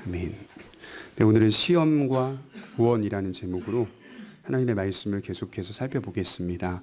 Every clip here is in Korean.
아멘. 네, 오늘은 시험과 구원이라는 제목으로 하나님의 말씀을 계속해서 살펴보겠습니다.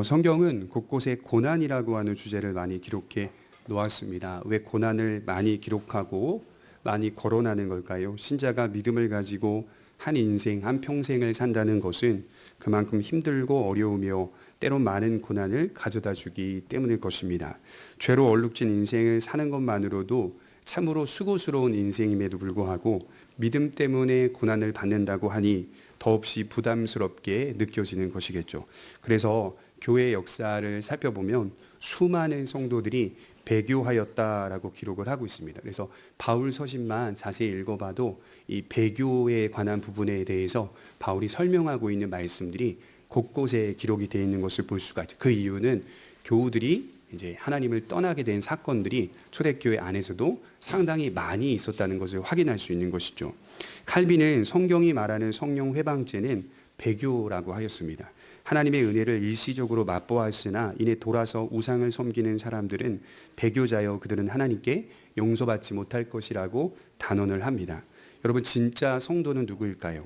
성경은 곳곳에 고난이라고 하는 주제를 많이 기록해 놓았습니다. 왜 고난을 많이 기록하고 많이 거론하는 걸까요? 신자가 믿음을 가지고 한 인생, 한 평생을 산다는 것은 그만큼 힘들고 어려우며 때론 많은 고난을 가져다 주기 때문일 것입니다. 죄로 얼룩진 인생을 사는 것만으로도 참으로 수고스러운 인생임에도 불구하고 믿음 때문에 고난을 받는다고 하니 더없이 부담스럽게 느껴지는 것이겠죠. 그래서 교회 역사를 살펴보면 수많은 성도들이 배교하였다라고 기록을 하고 있습니다. 그래서 바울 서신만 자세히 읽어봐도 이 배교에 관한 부분에 대해서 바울이 설명하고 있는 말씀들이 곳곳에 기록이 되어 있는 것을 볼 수가 있죠. 그 이유는 교우들이 이제 하나님을 떠나게 된 사건들이 초대교회 안에서도 상당히 많이 있었다는 것을 확인할 수 있는 것이죠. 칼빈은 성경이 말하는 성령 회방죄는 배교라고 하였습니다. 하나님의 은혜를 일시적으로 맛보았으나 이내 돌아서 우상을 섬기는 사람들은 배교자여 그들은 하나님께 용서받지 못할 것이라고 단언을 합니다. 여러분, 진짜 성도는 누구일까요?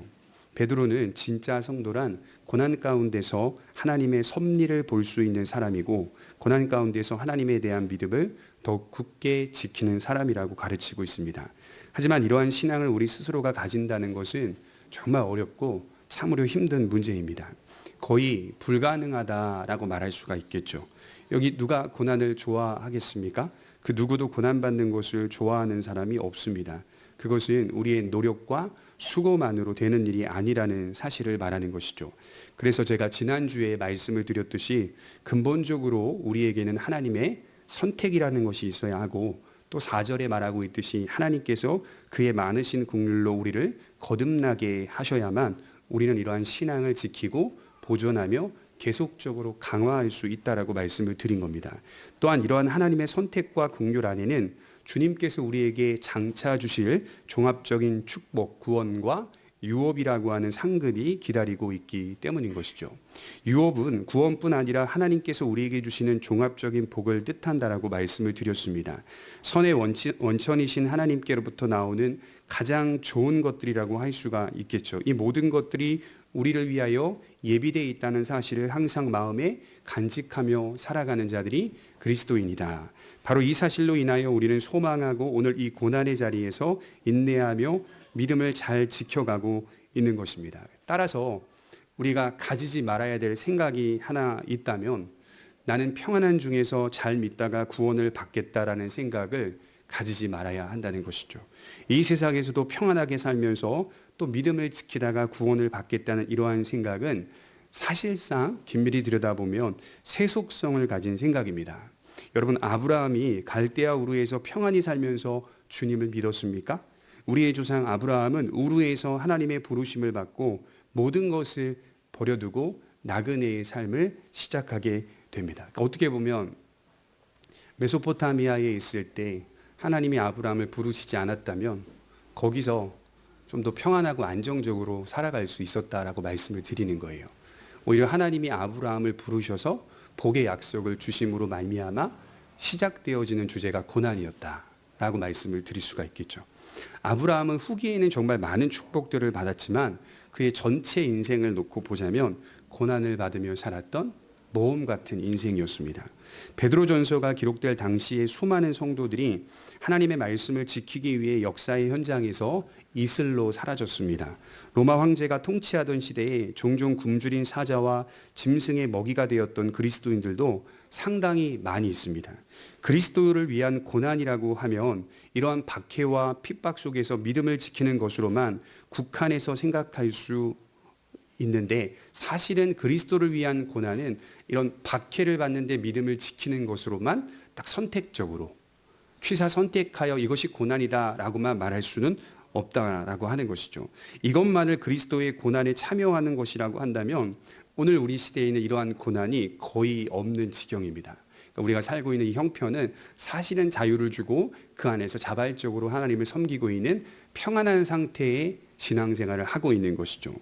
베드로는 진짜 성도란 고난 가운데서 하나님의 섭리를 볼 수 있는 사람이고 고난 가운데서 하나님에 대한 믿음을 더욱 굳게 지키는 사람이라고 가르치고 있습니다. 하지만 이러한 신앙을 우리 스스로가 가진다는 것은 정말 어렵고 참으로 힘든 문제입니다. 거의 불가능하다라고 말할 수가 있겠죠. 여기 누가 고난을 좋아하겠습니까? 그 누구도 고난받는 것을 좋아하는 사람이 없습니다. 그것은 우리의 노력과 수고만으로 되는 일이 아니라는 사실을 말하는 것이죠. 그래서 제가 지난주에 말씀을 드렸듯이 근본적으로 우리에게는 하나님의 선택이라는 것이 있어야 하고 또 4절에 말하고 있듯이 하나님께서 그의 많으신 긍휼로 우리를 거듭나게 하셔야만 우리는 이러한 신앙을 지키고 보존하며 계속적으로 강화할 수 있다라고 말씀을 드린 겁니다. 또한 이러한 하나님의 선택과 긍휼 안에는 주님께서 우리에게 장차 주실 종합적인 축복, 구원과 유업이라고 하는 상급이 기다리고 있기 때문인 것이죠. 유업은 구원뿐 아니라 하나님께서 우리에게 주시는 종합적인 복을 뜻한다라고 말씀을 드렸습니다. 선의 원천이신 하나님께로부터 나오는 가장 좋은 것들이라고 할 수가 있겠죠. 이 모든 것들이 우리를 위하여 예비되어 있다는 사실을 항상 마음에 간직하며 살아가는 자들이 그리스도인이다. 바로 이 사실로 인하여 우리는 소망하고 오늘 이 고난의 자리에서 인내하며 믿음을 잘 지켜가고 있는 것입니다. 따라서 우리가 가지지 말아야 될 생각이 하나 있다면 나는 평안한 중에서 잘 믿다가 구원을 받겠다라는 생각을 가지지 말아야 한다는 것이죠. 이 세상에서도 평안하게 살면서 또 믿음을 지키다가 구원을 받겠다는 이러한 생각은 사실상 긴밀히 들여다보면 세속성을 가진 생각입니다. 여러분, 아브라함이 갈대아 우르에서 평안히 살면서 주님을 믿었습니까? 우리의 조상 아브라함은 우르에서 하나님의 부르심을 받고 모든 것을 버려두고 나그네의 삶을 시작하게 됩니다. 그러니까 어떻게 보면 메소포타미아에 있을 때 하나님이 아브라함을 부르시지 않았다면 거기서 좀 더 평안하고 안정적으로 살아갈 수 있었다라고 말씀을 드리는 거예요. 오히려 하나님이 아브라함을 부르셔서 복의 약속을 주심으로 말미암아 시작되어지는 주제가 고난이었다라고 말씀을 드릴 수가 있겠죠. 아브라함은 후기에는 정말 많은 축복들을 받았지만 그의 전체 인생을 놓고 보자면 고난을 받으며 살았던 모험 같은 인생이었습니다. 베드로전서가 기록될 당시에 수많은 성도들이 하나님의 말씀을 지키기 위해 역사의 현장에서 이슬로 사라졌습니다. 로마 황제가 통치하던 시대에 종종 굶주린 사자와 짐승의 먹이가 되었던 그리스도인들도 상당히 많이 있습니다. 그리스도를 위한 고난이라고 하면 이러한 박해와 핍박 속에서 믿음을 지키는 것으로만 국한해서 생각할 수 있는데 사실은 그리스도를 위한 고난은 이런 박해를 받는데 믿음을 지키는 것으로만 딱 선택적으로 취사 선택하여 이것이 고난이다라고만 말할 수는 없다라고 하는 것이죠. 이것만을 그리스도의 고난에 참여하는 것이라고 한다면 오늘 우리 시대에 있는 이러한 고난이 거의 없는 지경입니다. 그러니까 우리가 살고 있는 이 형편은 사실은 자유를 주고 그 안에서 자발적으로 하나님을 섬기고 있는 평안한 상태의 신앙생활을 하고 있는 것이죠.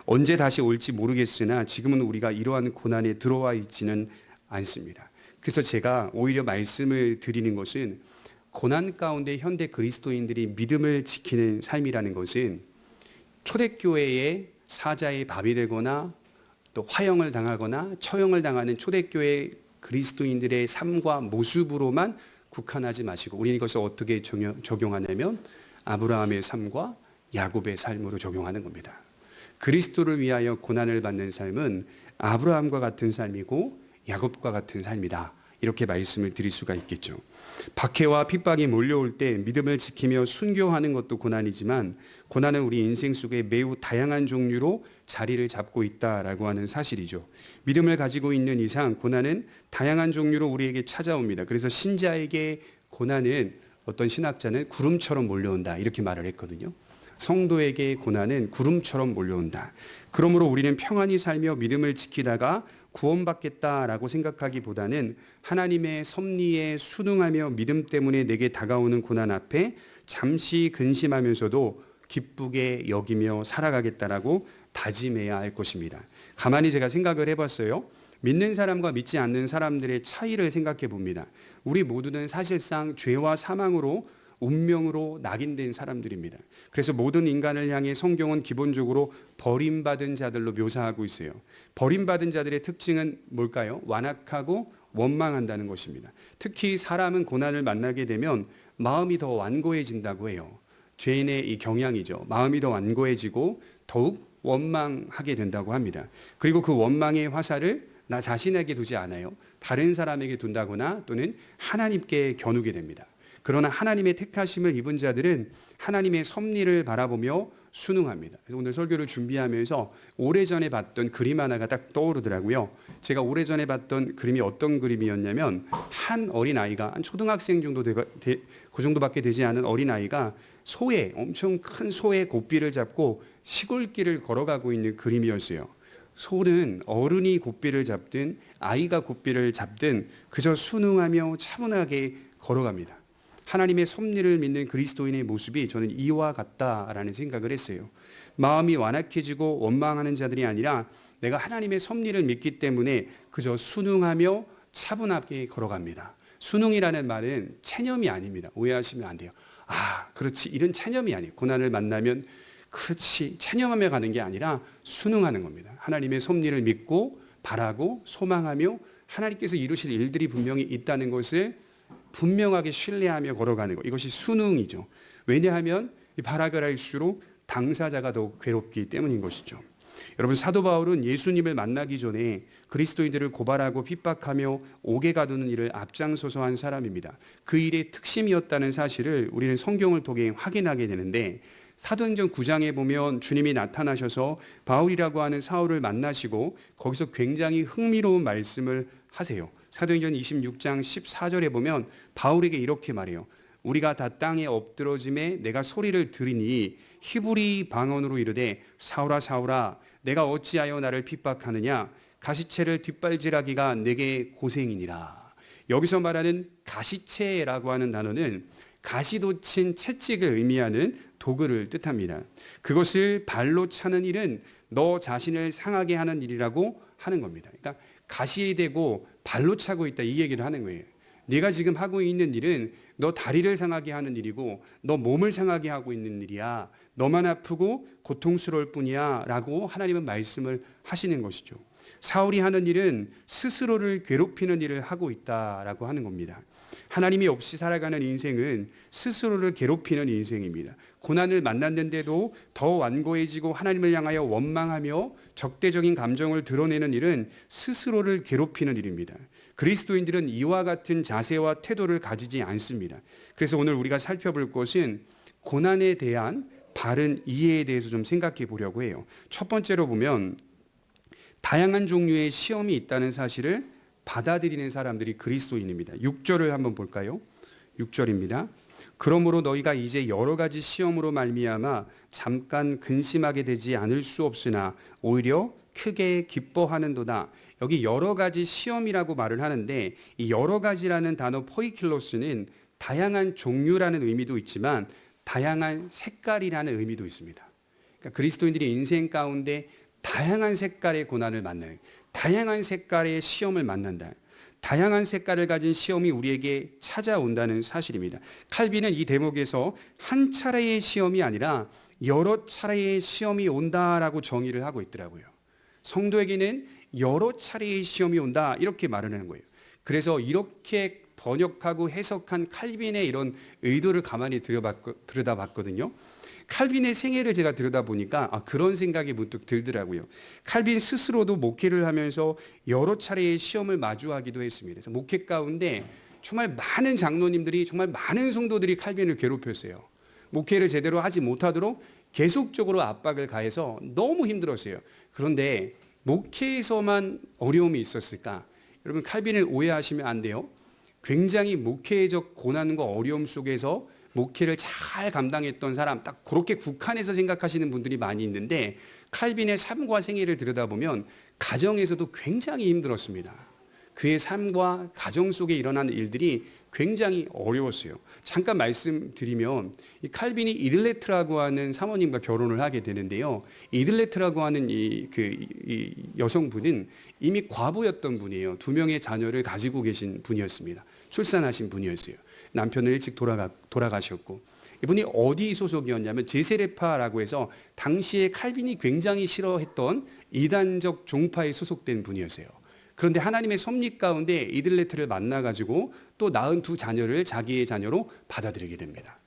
언제 다시 올지 모르겠으나 지금은 우리가 이러한 고난에 들어와 있지는 않습니다. 그래서 제가 오히려 말씀을 드리는 것은 고난 가운데 현대 그리스도인들이 믿음을 지키는 삶이라는 것은 초대교회의 사자의 밥이 되거나 또 화형을 당하거나 처형을 당하는 초대교회 그리스도인들의 삶과 모습으로만 국한하지 마시고 우리는 이것을 어떻게 적용하냐면 아브라함의 삶과 야곱의 삶으로 적용하는 겁니다. 그리스도를 위하여 고난을 받는 삶은 아브라함과 같은 삶이고 야곱과 같은 삶이다. 이렇게 말씀을 드릴 수가 있겠죠. 박해와 핍박이 몰려올 때 믿음을 지키며 순교하는 것도 고난이지만 고난은 우리 인생 속에 매우 다양한 종류로 자리를 잡고 있다라고 하는 사실이죠. 믿음을 가지고 있는 이상 고난은 다양한 종류로 우리에게 찾아옵니다. 그래서 신자에게 고난은 어떤 신학자는 구름처럼 몰려온다 이렇게 말을 했거든요. 성도에게 고난은 구름처럼 몰려온다. 그러므로 우리는 평안히 살며 믿음을 지키다가 구원받겠다라고 생각하기보다는 하나님의 섭리에 순응하며 믿음 때문에 내게 다가오는 고난 앞에 잠시 근심하면서도 기쁘게 여기며 살아가겠다라고 다짐해야 할 것입니다. 가만히 제가 생각을 해봤어요. 믿는 사람과 믿지 않는 사람들의 차이를 생각해 봅니다. 우리 모두는 사실상 죄와 사망으로 운명으로 낙인된 사람들입니다. 그래서 모든 인간을 향해 성경은 기본적으로 버림받은 자들로 묘사하고 있어요. 버림받은 자들의 특징은 뭘까요? 완악하고 원망한다는 것입니다. 특히 사람은 고난을 만나게 되면 마음이 더 완고해진다고 해요. 죄인의 이 경향이죠. 마음이 더 완고해지고 더욱 원망하게 된다고 합니다. 그리고 그 원망의 화살을 나 자신에게 두지 않아요. 다른 사람에게 둔다거나 또는 하나님께 겨누게 됩니다. 그러나 하나님의 택하심을 입은 자들은 하나님의 섭리를 바라보며 순응합니다. 그래서 오늘 설교를 준비하면서 오래전에 봤던 그림 하나가 딱 떠오르더라고요. 제가 오래전에 봤던 그림이 어떤 그림이었냐면 한 어린아이가 한 초등학생 정도 그 정도밖에 되지 않은 어린아이가 엄청 큰 소의 고삐를 잡고 시골길을 걸어가고 있는 그림이었어요. 소는 어른이 고삐를 잡든 아이가 고삐를 잡든 그저 순응하며 차분하게 걸어갑니다. 하나님의 섭리를 믿는 그리스도인의 모습이 저는 이와 같다라는 생각을 했어요. 마음이 완악해지고 원망하는 자들이 아니라 내가 하나님의 섭리를 믿기 때문에 그저 순응하며 차분하게 걸어갑니다. 순응이라는 말은 체념이 아닙니다. 오해하시면 안 돼요. 그렇지. 이런 체념이 아니에요. 고난을 만나면 그렇지. 체념하며 가는 게 아니라 순응하는 겁니다. 하나님의 섭리를 믿고 바라고 소망하며 하나님께서 이루실 일들이 분명히 있다는 것을 분명하게 신뢰하며 걸어가는 것. 이것이 순응이죠. 왜냐하면 바라기를 할수록 당사자가 더욱 괴롭기 때문인 것이죠. 여러분, 사도 바울은 예수님을 만나기 전에 그리스도인들을 고발하고 핍박하며 옥에 가두는 일을 앞장서서 한 사람입니다. 그 일의 특심이었다는 사실을 우리는 성경을 통해 확인하게 되는데 사도행전 9장에 보면 주님이 나타나셔서 바울이라고 하는 사울을 만나시고 거기서 굉장히 흥미로운 말씀을 하세요. 사도행전 26장 14절에 보면 바울에게 이렇게 말해요. 우리가 다 땅에 엎드러짐에 내가 소리를 들으니 히브리 방언으로 이르되 사울아 사울아 내가 어찌하여 나를 핍박하느냐 가시채를 뒷발질하기가 내게 고생이니라. 여기서 말하는 가시채라고 하는 단어는 가시돋친 채찍을 의미하는 도구를 뜻합니다. 그것을 발로 차는 일은 너 자신을 상하게 하는 일이라고 하는 겁니다. 그러니까 가시에 대고 발로 차고 있다 이 얘기를 하는 거예요. 네가 지금 하고 있는 일은 너 다리를 상하게 하는 일이고 너 몸을 상하게 하고 있는 일이야. 너만 아프고 고통스러울 뿐이야 라고 하나님은 말씀을 하시는 것이죠. 사울이 하는 일은 스스로를 괴롭히는 일을 하고 있다라고 하는 겁니다. 하나님이 없이 살아가는 인생은 스스로를 괴롭히는 인생입니다. 고난을 만났는데도 더 완고해지고 하나님을 향하여 원망하며 적대적인 감정을 드러내는 일은 스스로를 괴롭히는 일입니다. 그리스도인들은 이와 같은 자세와 태도를 가지지 않습니다. 그래서 오늘 우리가 살펴볼 것은 고난에 대한 바른 이해에 대해서 좀 생각해 보려고 해요. 첫 번째로 보면 다양한 종류의 시험이 있다는 사실을 받아들이는 사람들이 그리스도인입니다. 6절을 한번 볼까요? 6절입니다. 그러므로 너희가 이제 여러 가지 시험으로 말미암아 잠깐 근심하게 되지 않을 수 없으나 오히려 크게 기뻐하는도다. 여기 여러 가지 시험이라고 말을 하는데 이 여러 가지라는 단어 포이킬로스는 다양한 종류라는 의미도 있지만 다양한 색깔이라는 의미도 있습니다. 그러니까 그리스도인들이 인생 가운데 다양한 색깔의 고난을 만나요. 다양한 색깔의 시험을 만난다. 다양한 색깔을 가진 시험이 우리에게 찾아온다는 사실입니다. 칼빈은 이 대목에서 한 차례의 시험이 아니라 여러 차례의 시험이 온다라고 정의를 하고 있더라고요. 성도에게는 여러 차례의 시험이 온다 이렇게 말을 하는 거예요. 그래서 이렇게 번역하고 해석한 칼빈의 이런 의도를 가만히 들여다봤거든요. 칼빈의 생애를 제가 들여다보니까 그런 생각이 문득 들더라고요. 칼빈 스스로도 목회를 하면서 여러 차례의 시험을 마주하기도 했습니다. 그래서 목회 가운데 정말 많은 장로님들이, 정말 많은 성도들이 칼빈을 괴롭혔어요. 목회를 제대로 하지 못하도록 계속적으로 압박을 가해서 너무 힘들었어요. 그런데 목회에서만 어려움이 있었을까? 여러분, 칼빈을 오해하시면 안 돼요. 굉장히 목회적 고난과 어려움 속에서 목회를 잘 감당했던 사람, 딱 그렇게 국한해서 생각하시는 분들이 많이 있는데, 칼빈의 삶과 생애를 들여다보면 가정에서도 굉장히 힘들었습니다. 그의 삶과 가정 속에 일어난 일들이 굉장히 어려웠어요. 잠깐 말씀드리면, 이 칼빈이 이들레트라고 하는 사모님과 결혼을 하게 되는데요. 이들레트라고 하는 이 여성분은 이미 과부였던 분이에요. 2명의 자녀를 가지고 계신 분이었습니다. 출산하신 분이었어요. 남편은 일찍 돌아가셨고, 이분이 어디 소속이었냐면 제세레파라고 해서 당시에 칼빈이 굉장히 싫어했던 이단적 종파에 소속된 분이었어요. 그런데 하나님의 섭리 가운데 이들레트를 만나가지고 또 낳은 2 자녀를 자기의 자녀로 받아들이게 됩니다.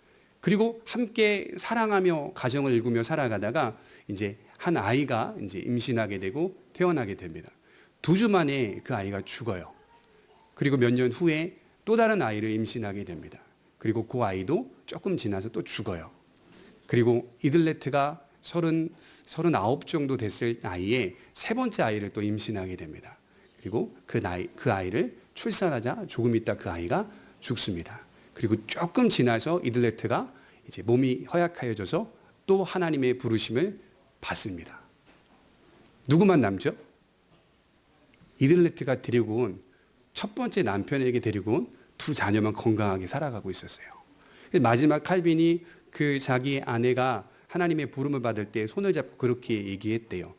그리고 함께 사랑하며 가정을 일구며 살아가다가 이제 한 아이가 이제 임신하게 되고 태어나게 됩니다. 2주 만에 그 아이가 죽어요. 그리고 몇 년 후에 또 다른 아이를 임신하게 됩니다. 그리고 그 아이도 조금 지나서 또 죽어요. 그리고 이들레트가 39 정도 됐을 나이에 3번째 아이를 또 임신하게 됩니다. 그리고 그 아이를 출산하자 조금 있다 그 아이가 죽습니다. 그리고 조금 지나서 이들레트가 이제 몸이 허약하여져서 또 하나님의 부르심을 받습니다. 누구만 남죠? 이들레트가 데리고 온 첫 번째 남편에게 데리고 온 2 자녀만 건강하게 살아가고 있었어요. 마지막 칼빈이 그 자기 아내가 하나님의 부름을 받을 때 손을 잡고 그렇게 얘기했대요.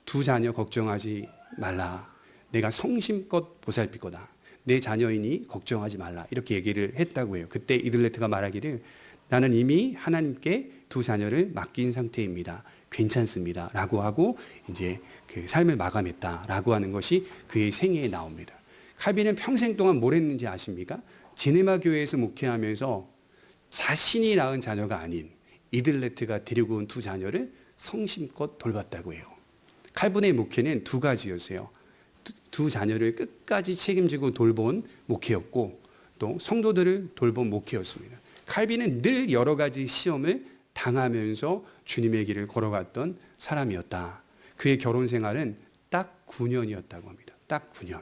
2 자녀 걱정하지 말라. 내가 성심껏 보살필 거다. 내 자녀이니 걱정하지 말라. 이렇게 얘기를 했다고 해요. 그때 이들레트가 말하기를 나는 이미 하나님께 2 자녀를 맡긴 상태입니다. 괜찮습니다. 라고 하고 이제 그 삶을 마감했다라고 하는 것이 그의 생애에 나옵니다. 칼빈은 평생 동안 뭘 했는지 아십니까? 제네마 교회에서 목회하면서 자신이 낳은 자녀가 아닌 이들레트가 데리고 온 2 자녀를 성심껏 돌봤다고 해요. 칼빈의 목회는 2가지였어요. 2 자녀를 끝까지 책임지고 돌본 목회였고 또 성도들을 돌본 목회였습니다. 칼빈은 늘 여러 가지 시험을 당하면서 주님의 길을 걸어갔던 사람이었다. 그의 결혼 생활은 딱 9년이었다고 합니다. 딱 9년.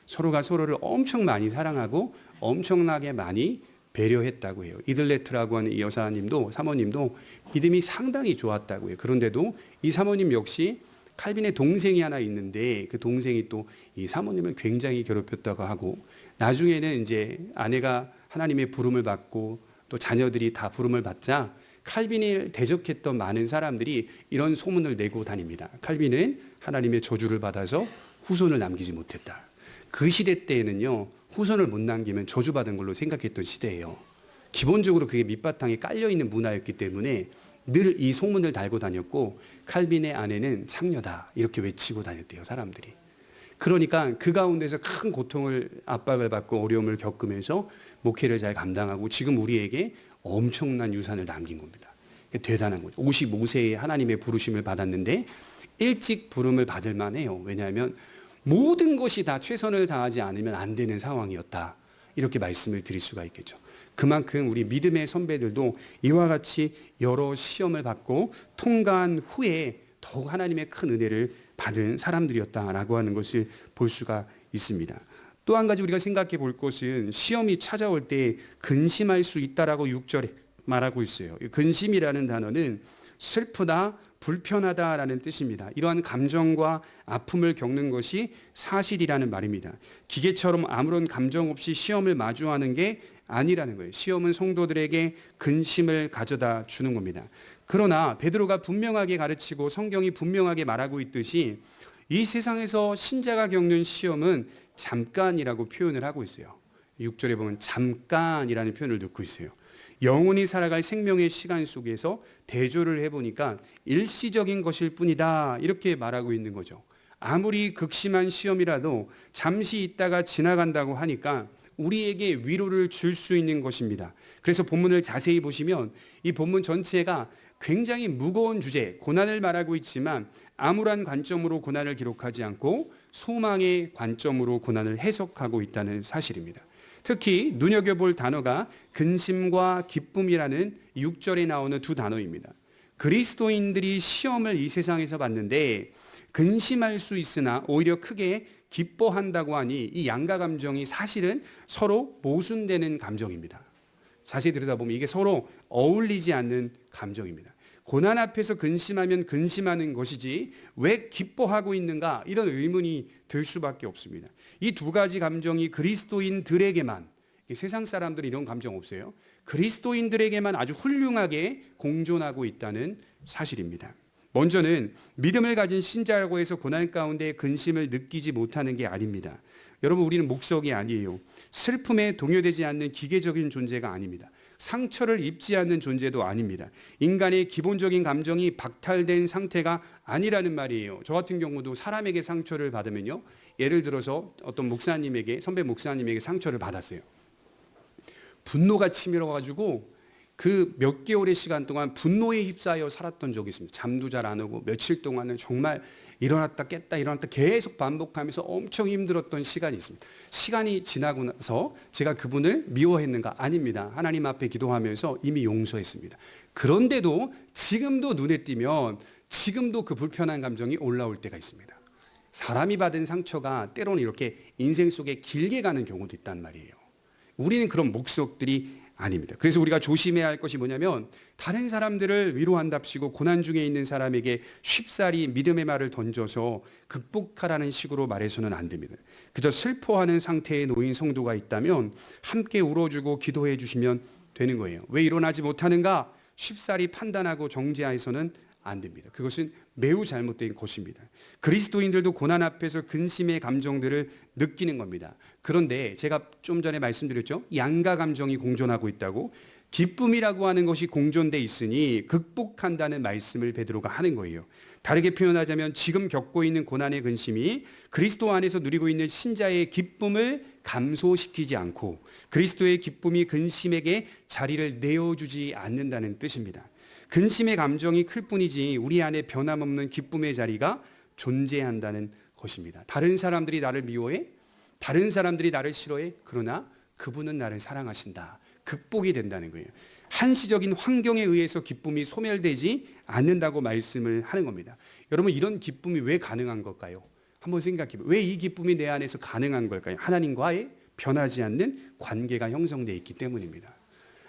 서로가 서로를 엄청 많이 사랑하고 엄청나게 많이 배려했다고 해요. 이들레트라고 하는 이 여사님도, 사모님도 믿음이 상당히 좋았다고 해요. 그런데도 이 사모님 역시 칼빈의 동생이 하나 있는데 그 동생이 또 이 사모님을 굉장히 괴롭혔다고 하고, 나중에는 이제 아내가 하나님의 부름을 받고 또 자녀들이 다 부름을 받자 칼빈을 대적했던 많은 사람들이 이런 소문을 내고 다닙니다. 칼빈은 하나님의 저주를 받아서 후손을 남기지 못했다. 그 시대 때에는요, 후손을 못 남기면 저주받은 걸로 생각했던 시대예요. 기본적으로 그게 밑바탕에 깔려있는 문화였기 때문에 늘 이 소문을 달고 다녔고, 칼빈의 아내는 창녀다 이렇게 외치고 다녔대요, 사람들이. 그러니까 그 가운데서 큰 고통을, 압박을 받고 어려움을 겪으면서 목회를 잘 감당하고 지금 우리에게 엄청난 유산을 남긴 겁니다. 대단한 거죠. 55세에 하나님의 부르심을 받았는데 일찍 부름을 받을 만해요. 왜냐하면 모든 것이 다 최선을 다하지 않으면 안 되는 상황이었다. 이렇게 말씀을 드릴 수가 있겠죠. 그만큼 우리 믿음의 선배들도 이와 같이 여러 시험을 받고 통과한 후에 더욱 하나님의 큰 은혜를 받은 사람들이었다라고 하는 것을 볼 수가 있습니다. 또 한 가지 우리가 생각해 볼 것은 시험이 찾아올 때 근심할 수 있다라고 6절에 말하고 있어요. 근심이라는 단어는 슬프다, 불편하다라는 뜻입니다. 이러한 감정과 아픔을 겪는 것이 사실이라는 말입니다. 기계처럼 아무런 감정 없이 시험을 마주하는 게 아니라는 거예요. 시험은 성도들에게 근심을 가져다 주는 겁니다. 그러나 베드로가 분명하게 가르치고 성경이 분명하게 말하고 있듯이 이 세상에서 신자가 겪는 시험은 잠깐이라고 표현을 하고 있어요. 6절에 보면 잠깐이라는 표현을 넣고 있어요. 영원히 살아갈 생명의 시간 속에서 대조를 해보니까 일시적인 것일 뿐이다, 이렇게 말하고 있는 거죠. 아무리 극심한 시험이라도 잠시 있다가 지나간다고 하니까 우리에게 위로를 줄 수 있는 것입니다. 그래서 본문을 자세히 보시면 이 본문 전체가 굉장히 무거운 주제, 고난을 말하고 있지만 암울한 관점으로 고난을 기록하지 않고 소망의 관점으로 고난을 해석하고 있다는 사실입니다. 특히 눈여겨볼 단어가 근심과 기쁨이라는 6절에 나오는 두 단어입니다. 그리스도인들이 시험을 이 세상에서 받는데 근심할 수 있으나 오히려 크게 기뻐한다고 하니 이 양가 감정이 사실은 서로 모순되는 감정입니다. 자세히 들여다보면 이게 서로 어울리지 않는 감정입니다. 고난 앞에서 근심하면 근심하는 것이지 왜 기뻐하고 있는가, 이런 의문이 들 수밖에 없습니다. 이 두 가지 감정이 그리스도인들에게만, 세상 사람들이 이런 감정 없어요. 그리스도인들에게만 아주 훌륭하게 공존하고 있다는 사실입니다. 먼저는 믿음을 가진 신자라고 해서 고난 가운데 근심을 느끼지 못하는 게 아닙니다. 여러분, 우리는 목석이 아니에요. 슬픔에 동요되지 않는 기계적인 존재가 아닙니다. 상처를 입지 않는 존재도 아닙니다. 인간의 기본적인 감정이 박탈된 상태가 아니라는 말이에요. 저 같은 경우도 사람에게 상처를 받으면요, 예를 들어서 어떤 목사님에게, 선배 목사님에게 상처를 받았어요. 분노가 치밀어가지고 그 몇 개월의 시간 동안 분노에 휩싸여 살았던 적이 있습니다. 잠도 잘 안 오고 며칠 동안은 정말 일어났다 깼다 일어났다 계속 반복하면서 엄청 힘들었던 시간이 있습니다. 시간이 지나고 나서 제가 그분을 미워했는가? 아닙니다. 하나님 앞에 기도하면서 이미 용서했습니다. 그런데도 지금도 눈에 띄면 지금도 그 불편한 감정이 올라올 때가 있습니다. 사람이 받은 상처가 때로는 이렇게 인생 속에 길게 가는 경우도 있단 말이에요. 우리는 그런 목석들이 아닙니다. 그래서 우리가 조심해야 할 것이 뭐냐면 다른 사람들을 위로한답시고 고난 중에 있는 사람에게 쉽사리 믿음의 말을 던져서 극복하라는 식으로 말해서는 안 됩니다. 그저 슬퍼하는 상태에 놓인 성도가 있다면 함께 울어주고 기도해 주시면 되는 거예요. 왜 일어나지 못하는가? 쉽사리 판단하고 정죄해서는 안 됩니다. 그것은 매우 잘못된 것입니다. 그리스도인들도 고난 앞에서 근심의 감정들을 느끼는 겁니다. 그런데 제가 좀 전에 말씀드렸죠. 양가 감정이 공존하고 있다고, 기쁨이라고 하는 것이 공존돼 있으니 극복한다는 말씀을 베드로가 하는 거예요. 다르게 표현하자면 지금 겪고 있는 고난의 근심이 그리스도 안에서 누리고 있는 신자의 기쁨을 감소시키지 않고 그리스도의 기쁨이 근심에게 자리를 내어주지 않는다는 뜻입니다. 근심의 감정이 클 뿐이지 우리 안에 변함없는 기쁨의 자리가 존재한다는 것입니다. 다른 사람들이 나를 미워해? 다른 사람들이 나를 싫어해? 그러나 그분은 나를 사랑하신다. 극복이 된다는 거예요. 한시적인 환경에 의해서 기쁨이 소멸되지 않는다고 말씀을 하는 겁니다. 여러분, 이런 기쁨이 왜 가능한 걸까요? 한번 생각해 보세요. 왜 이 기쁨이 내 안에서 가능한 걸까요? 하나님과의 변하지 않는 관계가 형성되어 있기 때문입니다.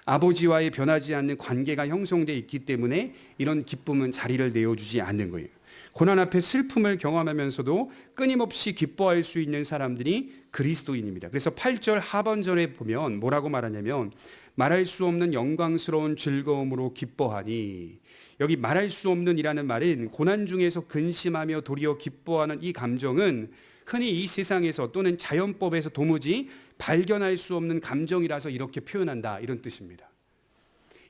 아버지와의 변하지 않는 관계가 형성되어 있기 때문에 이런 기쁨은 자리를 내어주지 않는 거예요. 고난 앞에 슬픔을 경험하면서도 끊임없이 기뻐할 수 있는 사람들이 그리스도인입니다. 그래서 8절 하반절에 보면 뭐라고 말하냐면 말할 수 없는 영광스러운 즐거움으로 기뻐하니, 여기 말할 수 없는 이라는 말은 고난 중에서 근심하며 도리어 기뻐하는 이 감정은 흔히 이 세상에서 또는 자연법에서 도무지 발견할 수 없는 감정이라서 이렇게 표현한다, 이런 뜻입니다.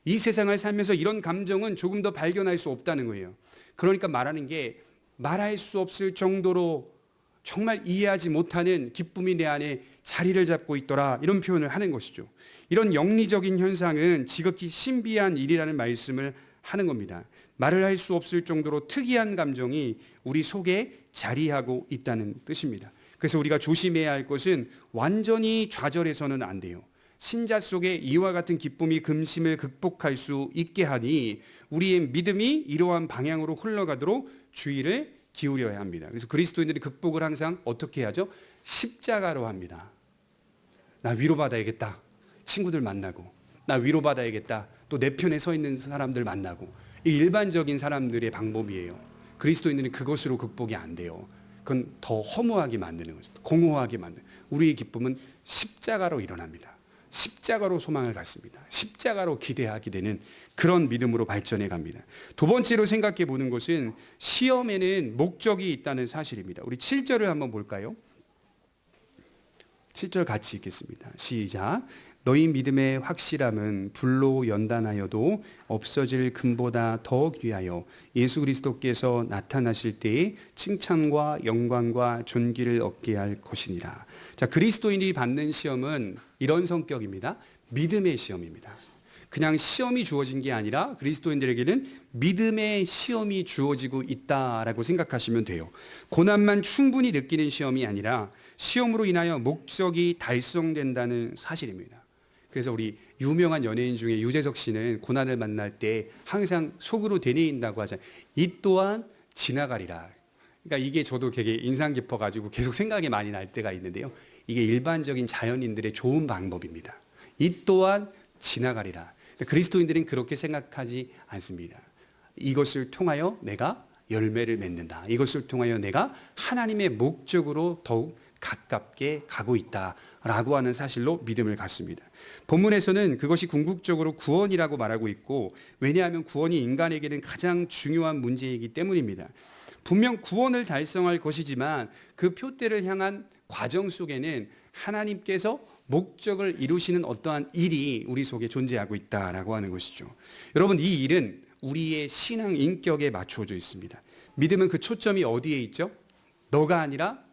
이 세상을 살면서 이런 감정은 조금 더 발견할 수 없다는 거예요. 그러니까 말하는 게 말할 수 없을 정도로 정말 이해하지 못하는 기쁨이 내 안에 자리를 잡고 있더라, 이런 표현을 하는 것이죠. 이런 영리적인 현상은 지극히 신비한 일이라는 말씀을 하는 겁니다. 말을 할 수 없을 정도로 특이한 감정이 우리 속에 자리하고 있다는 뜻입니다. 그래서 우리가 조심해야 할 것은 완전히 좌절해서는 안 돼요. 신자 속에 이와 같은 기쁨이 근심을 극복할 수 있게 하니 우리의 믿음이 이러한 방향으로 흘러가도록 주의를 기울여야 합니다. 그래서 그리스도인들이 극복을 항상 어떻게 하죠? 십자가로 합니다. 나 위로받아야겠다. 친구들 만나고. 나 위로받아야겠다. 또 내 편에 서 있는 사람들 만나고. 이 일반적인 사람들의 방법이에요. 그리스도인들은 그것으로 극복이 안 돼요. 그건 더 허무하게 만드는 것입니다. 공허하게 만드는. 우리의 기쁨은 십자가로 일어납니다. 십자가로 소망을 갖습니다. 십자가로 기대하게 되는 그런 믿음으로 발전해 갑니다. 두 번째로 생각해 보는 것은 시험에는 목적이 있다는 사실입니다. 우리 7절을 한번 볼까요? 7절 같이 읽겠습니다. 시작. 너희 믿음의 확실함은 불로 연단하여도 없어질 금보다 더 귀하여 예수 그리스도께서 나타나실 때에 칭찬과 영광과 존귀를 얻게 할 것이니라. 자, 그리스도인이 받는 시험은 이런 성격입니다. 믿음의 시험입니다. 그냥 시험이 주어진 게 아니라 그리스도인들에게는 믿음의 시험이 주어지고 있다라고 생각하시면 돼요. 고난만 충분히 느끼는 시험이 아니라 시험으로 인하여 목적이 달성된다는 사실입니다. 그래서 우리 유명한 연예인 중에 유재석 씨는 고난을 만날 때 항상 속으로 되뇌인다고 하잖아요. 이 또한 지나가리라. 그러니까 이게 저도 되게 인상 깊어가지고 계속 생각이 많이 날 때가 있는데요. 이게 일반적인 자연인들의 좋은 방법입니다. 이 또한 지나가리라. 그리스도인들은 그렇게 생각하지 않습니다. 이것을 통하여 내가 열매를 맺는다. 이것을 통하여 내가 하나님의 목적으로 더욱 가깝게 가고 있다라고 하는 사실로 믿음을 갖습니다. 본문에서는 그것이 궁극적으로 구원이라고 말하고 있고, 왜냐하면 구원이 인간에게는 가장 중요한 문제이기 때문입니다. 분명 구원을 달성할 것이지만 그 표대를 향한 과정 속에는 하나님께서 목적을 이루시는 어떠한 일이 우리 속에 존재하고 있다라고 하는 것이죠. 여러분, 이 일은 우리의 신앙 인격에 맞춰져 있습니다. 믿음은 그 초점이 어디에 있죠? 너가 아니라,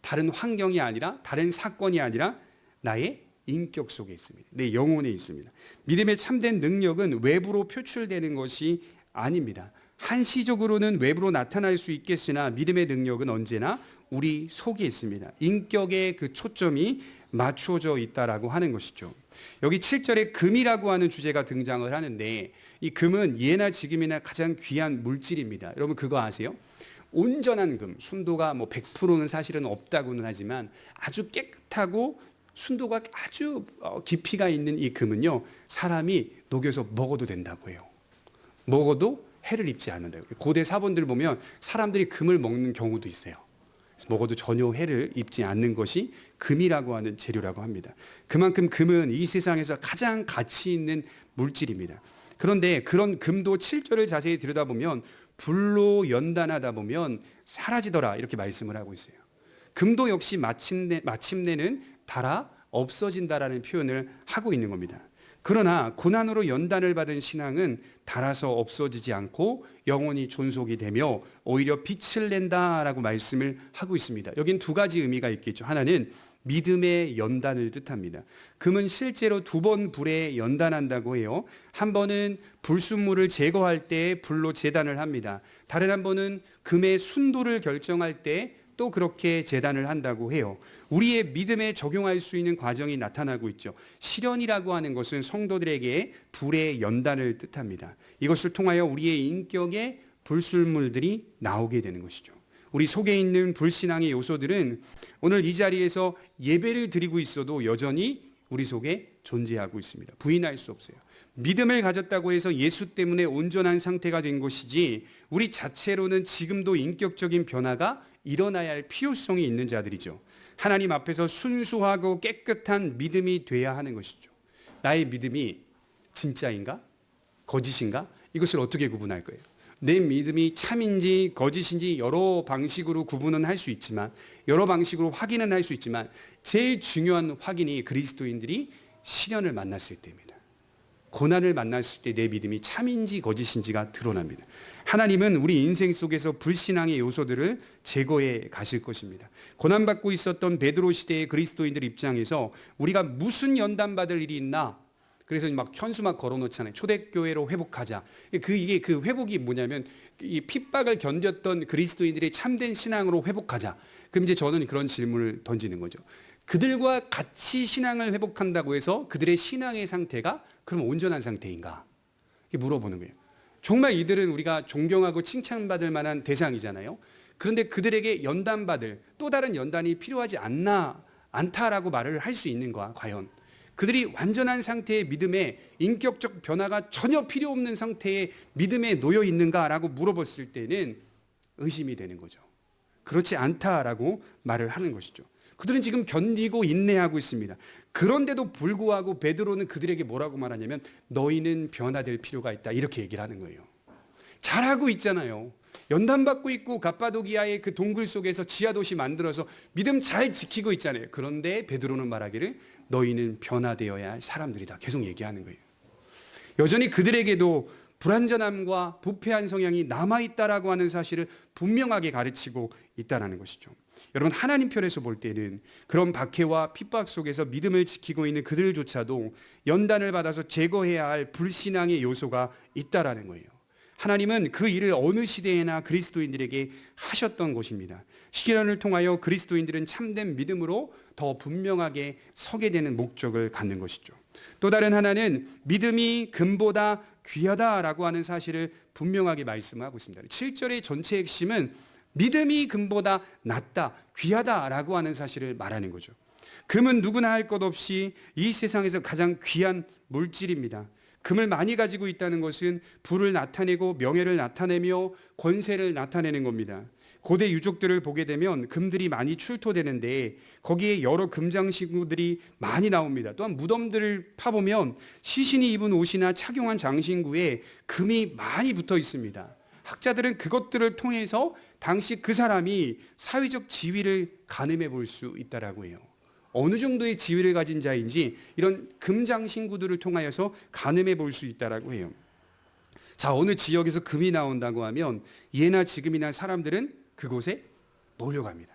다른 환경이 아니라, 다른 사건이 아니라 나의 인격 속에 있습니다. 내 영혼에 있습니다. 믿음의 참된 능력은 외부로 표출되는 것이 아닙니다. 한시적으로는 외부로 나타날 수 있겠으나 믿음의 능력은 언제나 우리 속에 있습니다. 인격의 그 초점이 맞춰져 있다라고 하는 것이죠. 여기 7절에 금이라고 하는 주제가 등장을 하는데, 이 금은 예나 지금이나 가장 귀한 물질입니다. 여러분 그거 아세요? 온전한 금, 순도가 뭐 100%는 사실은 없다고는 하지만 아주 깨끗하고 순도가 아주 깊이가 있는 이 금은요, 사람이 녹여서 먹어도 된다고 해요. 먹어도 해를 입지 않는다고. 고대 사본들 보면 사람들이 금을 먹는 경우도 있어요. 먹어도 전혀 해를 입지 않는 것이 금이라고 하는 재료라고 합니다. 그만큼 금은 이 세상에서 가장 가치 있는 물질입니다. 그런데 그런 금도 7절을 자세히 들여다보면 불로 연단하다 보면 사라지더라 이렇게 말씀을 하고 있어요. 금도 역시 마침내는 닳아 없어진다라는 표현을 하고 있는 겁니다. 그러나 고난으로 연단을 받은 신앙은 닳아서 없어지지 않고 영원히 존속이 되며 오히려 빛을 낸다라고 말씀을 하고 있습니다. 여긴 두 가지 의미가 있겠죠. 하나는 믿음의 연단을 뜻합니다. 금은 실제로 2번 불에 연단한다고 해요. 한 번은 불순물을 제거할 때 불로 제단을 합니다. 다른 한 번은 금의 순도를 결정할 때 또 그렇게 제단을 한다고 해요. 우리의 믿음에 적용할 수 있는 과정이 나타나고 있죠. 시련이라고 하는 것은 성도들에게 불의 연단을 뜻합니다. 이것을 통하여 우리의 인격에 불순물들이 나오게 되는 것이죠. 우리 속에 있는 불신앙의 요소들은 오늘 이 자리에서 예배를 드리고 있어도 여전히 우리 속에 존재하고 있습니다. 부인할 수 없어요. 믿음을 가졌다고 해서 예수 때문에 온전한 상태가 된 것이지 우리 자체로는 지금도 인격적인 변화가 일어나야 할 필요성이 있는 자들이죠. 하나님 앞에서 순수하고 깨끗한 믿음이 돼야 하는 것이죠. 나의 믿음이 진짜인가? 거짓인가? 이것을 어떻게 구분할 거예요? 내 믿음이 참인지 거짓인지 여러 방식으로 구분은 할 수 있지만, 여러 방식으로 확인은 할 수 있지만, 제일 중요한 확인이 그리스도인들이 시련을 만났을 때입니다. 고난을 만났을 때 내 믿음이 참인지 거짓인지가 드러납니다. 하나님은 우리 인생 속에서 불신앙의 요소들을 제거해 가실 것입니다. 고난받고 있었던 베드로 시대의 그리스도인들 입장에서 우리가 무슨 연단받을 일이 있나? 그래서 막 현수 막 걸어놓잖아요. 초대교회로 회복하자. 이게 그 회복이 뭐냐면 이 핍박을 견뎠던 그리스도인들의 참된 신앙으로 회복하자. 그럼 이제 저는 그런 질문을 던지는 거죠. 그들과 같이 신앙을 회복한다고 해서 그들의 신앙의 상태가 그럼 온전한 상태인가? 이렇게 물어보는 거예요. 정말 이들은 우리가 존경하고 칭찬받을 만한 대상이잖아요. 그런데 그들에게 연단받을 또 다른 연단이 필요하지 않다라고 말을 할 수 있는가? 과연 그들이 완전한 상태의 믿음에 인격적 변화가 전혀 필요 없는 상태의 믿음에 놓여 있는가라고 물어봤을 때는 의심이 되는 거죠. 그렇지 않다라고 말을 하는 것이죠. 그들은 지금 견디고 인내하고 있습니다. 그런데도 불구하고 베드로는 그들에게 뭐라고 말하냐면 너희는 변화될 필요가 있다 이렇게 얘기를 하는 거예요. 잘하고 있잖아요. 연단받고 있고 갑바도기아의 그 동굴 속에서 지하도시 만들어서 믿음 잘 지키고 있잖아요. 그런데 베드로는 말하기를 너희는 변화되어야 할 사람들이다. 계속 얘기하는 거예요. 여전히 그들에게도 불완전함과 부패한 성향이 남아있다라고 하는 사실을 분명하게 가르치고 있다는 것이죠. 여러분, 하나님 편에서 볼 때는 그런 박해와 핍박 속에서 믿음을 지키고 있는 그들조차도 연단을 받아서 제거해야 할 불신앙의 요소가 있다라는 거예요. 하나님은 그 일을 어느 시대에나 그리스도인들에게 하셨던 것입니다. 시련을 통하여 그리스도인들은 참된 믿음으로 더 분명하게 서게 되는 목적을 갖는 것이죠. 또 다른 하나는 믿음이 금보다 귀하다라고 하는 사실을 분명하게 말씀하고 있습니다. 7절의 전체 핵심은 믿음이 금보다 낫다, 귀하다라고 하는 사실을 말하는 거죠. 금은 누구나 할 것 없이 이 세상에서 가장 귀한 물질입니다. 금을 많이 가지고 있다는 것은 부를 나타내고 명예를 나타내며 권세를 나타내는 겁니다. 고대 유적들을 보게 되면 금들이 많이 출토되는데 거기에 여러 금장신구들이 많이 나옵니다. 또한 무덤들을 파보면 시신이 입은 옷이나 착용한 장신구에 금이 많이 붙어 있습니다. 학자들은 그것들을 통해서 당시 그 사람이 사회적 지위를 가늠해 볼 수 있다라고 해요. 어느 정도의 지위를 가진 자인지 이런 금장신구들을 통하여서 가늠해 볼 수 있다라고 해요. 자, 어느 지역에서 금이 나온다고 하면 예나 지금이나 사람들은 그곳에 몰려갑니다.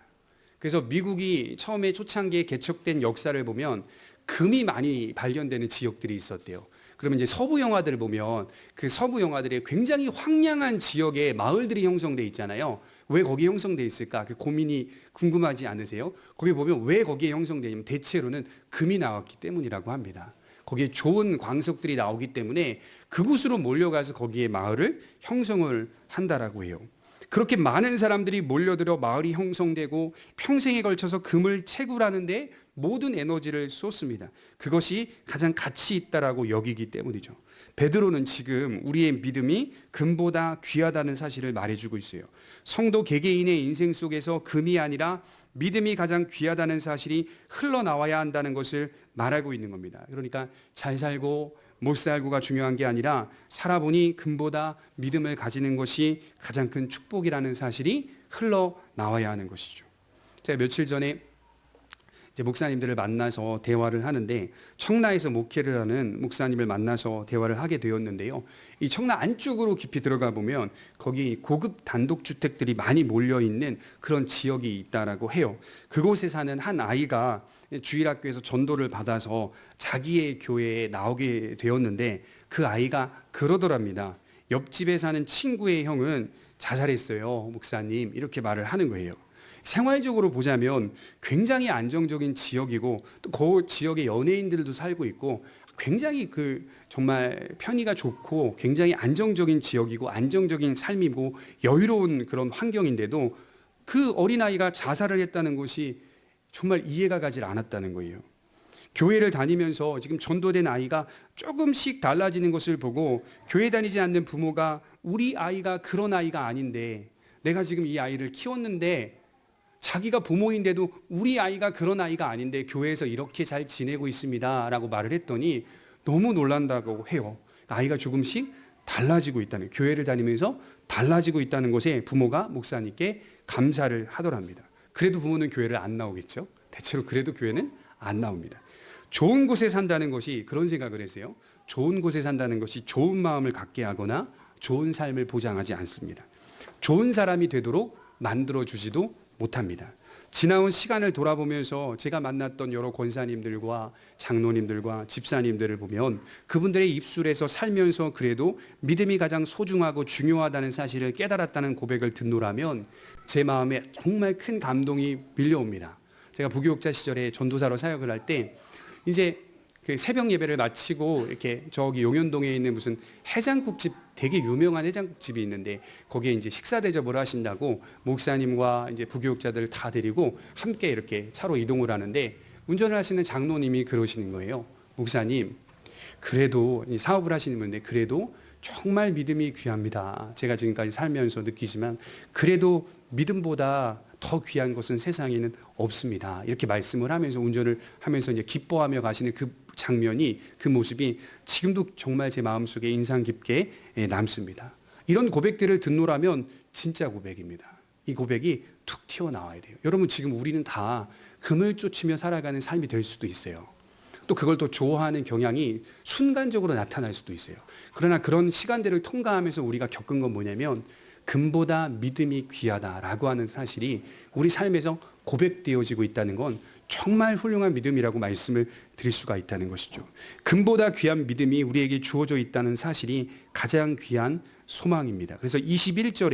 그래서 미국이 처음에 초창기에 개척된 역사를 보면 금이 많이 발견되는 지역들이 있었대요. 그러면 이제 서부 영화들을 보면 그 서부 영화들에 굉장히 황량한 지역에 마을들이 형성돼 있잖아요. 왜 거기에 형성돼 있을까? 그 고민이 궁금하지 않으세요? 거기 보면 왜 거기에 형성되냐면 대체로는 금이 나왔기 때문이라고 합니다. 거기에 좋은 광석들이 나오기 때문에 그곳으로 몰려가서 거기에 마을을 형성을 한다라고 해요. 그렇게 많은 사람들이 몰려들어 마을이 형성되고 평생에 걸쳐서 금을 채굴하는데 모든 에너지를 쏟습니다. 그것이 가장 가치 있다라고 여기기 때문이죠. 베드로는 지금 우리의 믿음이 금보다 귀하다는 사실을 말해주고 있어요. 성도 개개인의 인생 속에서 금이 아니라 믿음이 가장 귀하다는 사실이 흘러나와야 한다는 것을 말하고 있는 겁니다. 그러니까 잘 살고 못 살고가 중요한 게 아니라 살아보니 금보다 믿음을 가지는 것이 가장 큰 축복이라는 사실이 흘러나와야 하는 것이죠. 제가 며칠 전에 이제 목사님들을 만나서 대화를 하는데 청라에서 목회를 하는 목사님을 만나서 대화를 하게 되었는데요. 이 청라 안쪽으로 깊이 들어가 보면 거기 고급 단독주택들이 많이 몰려있는 그런 지역이 있다라고 해요. 그곳에 사는 한 아이가 주일학교에서 전도를 받아서 자기의 교회에 나오게 되었는데 그 아이가 그러더랍니다. 옆집에 사는 친구의 형은 자살했어요, 목사님. 이렇게 말을 하는 거예요. 생활적으로 보자면 굉장히 안정적인 지역이고 또 그 지역에 연예인들도 살고 있고 굉장히 그 정말 편의가 좋고 굉장히 안정적인 지역이고 안정적인 삶이고 여유로운 그런 환경인데도 그 어린아이가 자살을 했다는 것이 정말 이해가 가지 않았다는 거예요. 교회를 다니면서 지금 전도된 아이가 조금씩 달라지는 것을 보고 교회 다니지 않는 부모가 우리 아이가 그런 아이가 아닌데 내가 지금 이 아이를 키웠는데 자기가 부모인데도 우리 아이가 그런 아이가 아닌데 교회에서 이렇게 잘 지내고 있습니다 라고 말을 했더니 너무 놀란다고 해요. 아이가 조금씩 달라지고 있다는, 교회를 다니면서 달라지고 있다는 것에 부모가 목사님께 감사를 하더랍니다. 그래도 부모는 교회를 안 나오겠죠. 대체로 그래도 교회는 안 나옵니다. 좋은 곳에 산다는 것이 그런 생각을 했어요. 좋은 곳에 산다는 것이 좋은 마음을 갖게 하거나 좋은 삶을 보장하지 않습니다. 좋은 사람이 되도록 만들어주지도 못합니다. 지나온 시간을 돌아보면서 제가 만났던 여러 권사님들과 장로님들과 집사님들을 보면 그분들의 입술에서 살면서 그래도 믿음이 가장 소중하고 중요하다는 사실을 깨달았다는 고백을 듣노라면 제 마음에 정말 큰 감동이 밀려옵니다. 제가 부교육자 시절에 전도사로 사역을 할 때 이제 그 새벽 예배를 마치고 이렇게 저기 용현동에 있는 무슨 해장국집, 되게 유명한 해장국집이 있는데 거기에 이제 식사 대접을 하신다고 목사님과 이제 부교육자들 다 데리고 함께 이렇게 차로 이동을 하는데 운전을 하시는 장로님이 그러시는 거예요. 목사님, 그래도 사업을 하시는 분인데 그래도 정말 믿음이 귀합니다. 제가 지금까지 살면서 느끼지만 그래도 믿음보다 더 귀한 것은 세상에는 없습니다. 이렇게 말씀을 하면서 운전을 하면서 이제 기뻐하며 가시는 그 장면이, 그 모습이 지금도 정말 제 마음속에 인상 깊게 남습니다. 이런 고백들을 듣노라면 진짜 고백입니다. 이 고백이 툭 튀어나와야 돼요. 여러분, 지금 우리는 다 금을 쫓으며 살아가는 삶이 될 수도 있어요. 또 그걸 더 좋아하는 경향이 순간적으로 나타날 수도 있어요. 그러나 그런 시간들을 통과하면서 우리가 겪은 건 뭐냐면 금보다 믿음이 귀하다라고 하는 사실이 우리 삶에서 고백되어지고 있다는 건 정말 훌륭한 믿음이라고 말씀을 드릴 수가 있다는 것이죠. 금보다 귀한 믿음이 우리에게 주어져 있다는 사실이 가장 귀한 소망입니다. 그래서 1장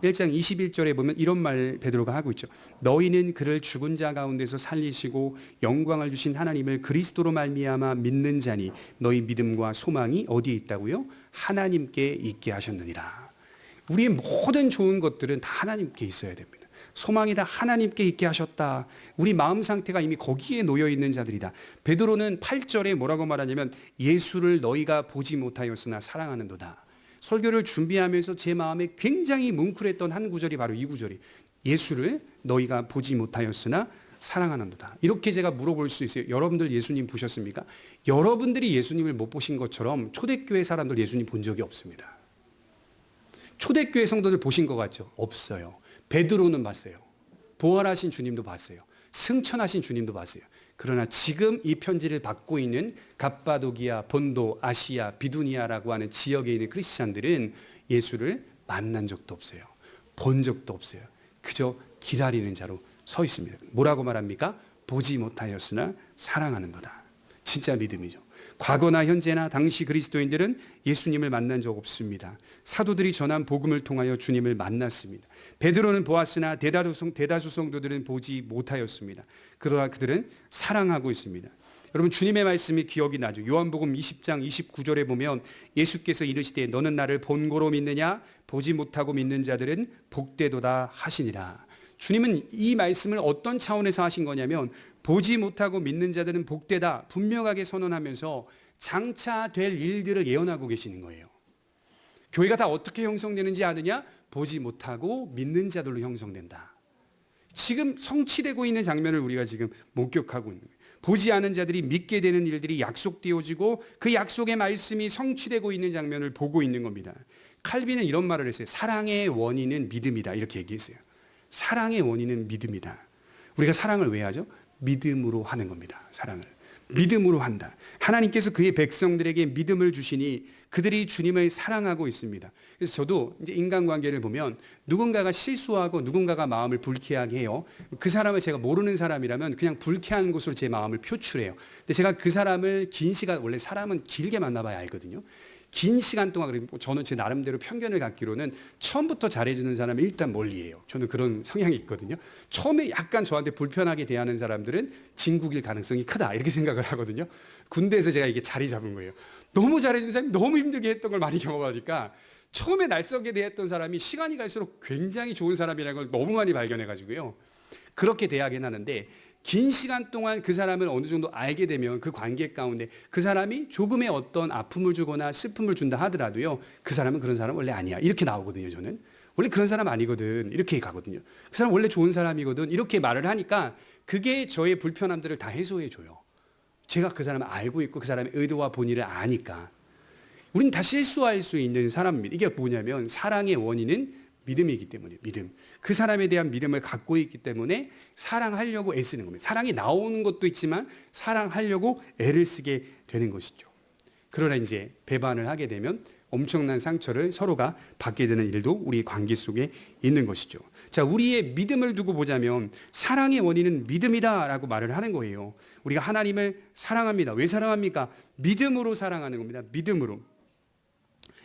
21절에 보면 이런 말 베드로가 하고 있죠. 너희는 그를 죽은 자 가운데서 살리시고 영광을 주신 하나님을 그리스도로 말미암아 믿는 자니 너희 믿음과 소망이 어디에 있다고요? 하나님께 있게 하셨느니라. 우리의 모든 좋은 것들은 다 하나님께 있어야 됩니다. 소망이 다 하나님께 있게 하셨다. 우리 마음 상태가 이미 거기에 놓여 있는 자들이다. 베드로는 8절에 뭐라고 말하냐면 예수를 너희가 보지 못하였으나 사랑하는도다. 설교를 준비하면서 제 마음에 굉장히 뭉클했던 한 구절이 바로 이 구절이 예수를 너희가 보지 못하였으나 사랑하는도다. 이렇게 제가 물어볼 수 있어요. 여러분들 예수님 보셨습니까? 여러분들이 예수님을 못 보신 것처럼 초대교회 사람들 예수님 본 적이 없습니다. 초대교회 성도들 보신 것 같죠? 없어요. 베드로는 봤어요. 부활하신 주님도 봤어요. 승천하신 주님도 봤어요. 그러나 지금 이 편지를 받고 있는 갑바도기아, 본도, 아시아, 비두니아라고 하는 지역에 있는 크리스찬들은 예수를 만난 적도 없어요. 본 적도 없어요. 그저 기다리는 자로 서 있습니다. 뭐라고 말합니까? 보지 못하였으나 사랑하는 거다. 진짜 믿음이죠. 과거나 현재나 당시 그리스도인들은 예수님을 만난 적 없습니다. 사도들이 전한 복음을 통하여 주님을 만났습니다. 베드로는 보았으나 대다수 성도들은 보지 못하였습니다. 그러나 그들은 사랑하고 있습니다. 여러분, 주님의 말씀이 기억이 나죠. 요한복음 20장 29절에 보면 예수께서 이르시되 너는 나를 본고로 믿느냐? 보지 못하고 믿는 자들은 복되도다 하시니라. 주님은 이 말씀을 어떤 차원에서 하신 거냐면 보지 못하고 믿는 자들은 복되다 분명하게 선언하면서 장차 될 일들을 예언하고 계시는 거예요. 교회가 다 어떻게 형성되는지 아느냐? 보지 못하고 믿는 자들로 형성된다. 지금 성취되고 있는 장면을 우리가 지금 목격하고 있는 거예요. 보지 않은 자들이 믿게 되는 일들이 약속되어지고 그 약속의 말씀이 성취되고 있는 장면을 보고 있는 겁니다. 칼빈은 이런 말을 했어요. 사랑의 원인은 믿음이다. 이렇게 얘기했어요. 사랑의 원인은 믿음이다. 우리가 사랑을 왜 하죠? 믿음으로 하는 겁니다. 사랑을 믿음으로 한다. 하나님께서 그의 백성들에게 믿음을 주시니 그들이 주님을 사랑하고 있습니다. 그래서 저도 이제 인간관계를 보면 누군가가 실수하고 누군가가 마음을 불쾌하게 해요. 그 사람을 제가 모르는 사람이라면 그냥 불쾌한 곳으로 제 마음을 표출해요. 근데 제가 그 사람을 긴 시간, 원래 사람은 길게 만나봐야 알거든요. 긴 시간 동안, 그리고 저는 제 나름대로 편견을 갖기로는 처음부터 잘해주는 사람은 일단 멀리해요. 저는 그런 성향이 있거든요. 처음에 약간 저한테 불편하게 대하는 사람들은 진국일 가능성이 크다 이렇게 생각을 하거든요. 군대에서 제가 이게 자리 잡은 거예요. 너무 잘해주는 사람이 너무 힘들게 했던 걸 많이 경험하니까 처음에 낯설게 대했던 사람이 시간이 갈수록 굉장히 좋은 사람이라는 걸 너무 많이 발견해가지고요. 그렇게 대하긴 하는데 긴 시간 동안 그 사람을 어느 정도 알게 되면 그 관계 가운데 그 사람이 조금의 어떤 아픔을 주거나 슬픔을 준다 하더라도요. 그 사람은 그런 사람 원래 아니야. 이렇게 나오거든요. 저는. 원래 그런 사람 아니거든. 이렇게 가거든요. 그 사람 원래 좋은 사람이거든. 이렇게 말을 하니까 그게 저의 불편함들을 다 해소해 줘요. 제가 그 사람을 알고 있고 그 사람의 의도와 본의를 아니까. 우린 다 실수할 수 있는 사람입니다. 이게 뭐냐면 사랑의 원인은 믿음이기 때문에 믿음. 그 사람에 대한 믿음을 갖고 있기 때문에 사랑하려고 애쓰는 겁니다. 사랑이 나오는 것도 있지만 사랑하려고 애를 쓰게 되는 것이죠. 그러나 이제 배반을 하게 되면 엄청난 상처를 서로가 받게 되는 일도 우리 관계 속에 있는 것이죠. 자, 우리의 믿음을 두고 보자면 사랑의 원인은 믿음이다라고 말을 하는 거예요. 우리가 하나님을 사랑합니다. 왜 사랑합니까? 믿음으로 사랑하는 겁니다. 믿음으로.